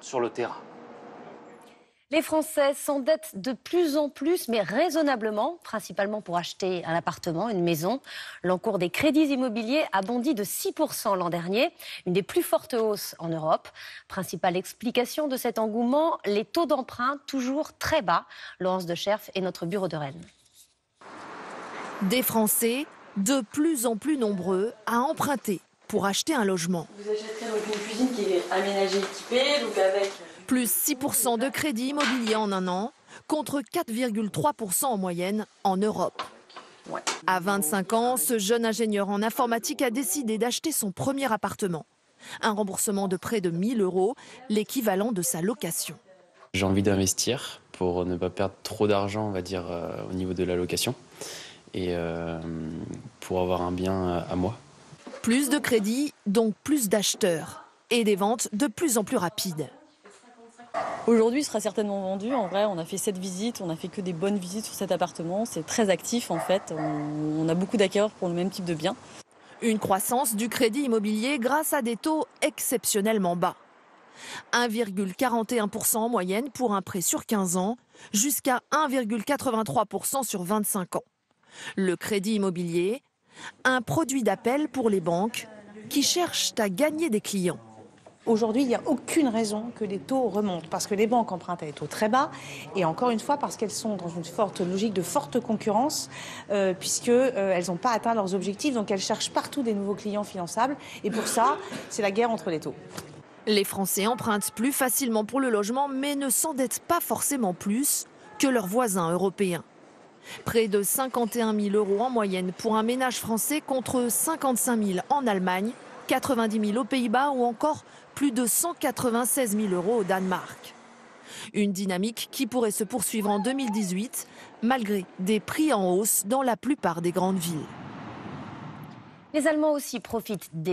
sur le terrain. Les Français s'endettent de plus en plus, mais raisonnablement, principalement pour acheter un appartement, une maison. L'encours des crédits immobiliers a bondi de 6% l'an dernier, une des plus fortes hausses en Europe. Principale explication de cet engouement, les taux d'emprunt toujours très bas. Laurence de Cherf et notre bureau de Rennes. Des Français de plus en plus nombreux à emprunter pour acheter un logement. Vous achèterez donc une cuisine qui est aménagée, équipée, donc avec... Plus 6% de crédit immobilier en un an, contre 4,3% en moyenne en Europe. À 25 ans, ce jeune ingénieur en informatique a décidé d'acheter son premier appartement. Un remboursement de près de 1 000 €, l'équivalent de sa location. J'ai envie d'investir pour ne pas perdre trop d'argent, on va dire, au niveau de la location et pour avoir un bien à moi. Plus de crédit, donc plus d'acheteurs et des ventes de plus en plus rapides. Aujourd'hui, il sera certainement vendu. En vrai, on a fait 7 visites, on a fait que des bonnes visites sur cet appartement. C'est très actif en fait. On a beaucoup d'acquéreurs pour le même type de bien. Une croissance du crédit immobilier grâce à des taux exceptionnellement bas. 1,41% en moyenne pour un prêt sur 15 ans, jusqu'à 1,83% sur 25 ans. Le crédit immobilier, un produit d'appel pour les banques qui cherchent à gagner des clients. Aujourd'hui, il n'y a aucune raison que les taux remontent parce que les banques empruntent à des taux très bas et encore une fois parce qu'elles sont dans une forte logique de forte concurrence puisqu'elles n'ont pas atteint leurs objectifs, donc elles cherchent partout des nouveaux clients finançables et pour ça, c'est la guerre entre les taux. Les Français empruntent plus facilement pour le logement mais ne s'endettent pas forcément plus que leurs voisins européens. Près de 51 000 € en moyenne pour un ménage français contre 55 000 en Allemagne, 90 000 aux Pays-Bas ou encore plus de 196 000 € au Danemark. Une dynamique qui pourrait se poursuivre en 2018 malgré des prix en hausse dans la plupart des grandes villes. Les Allemands aussi profitent des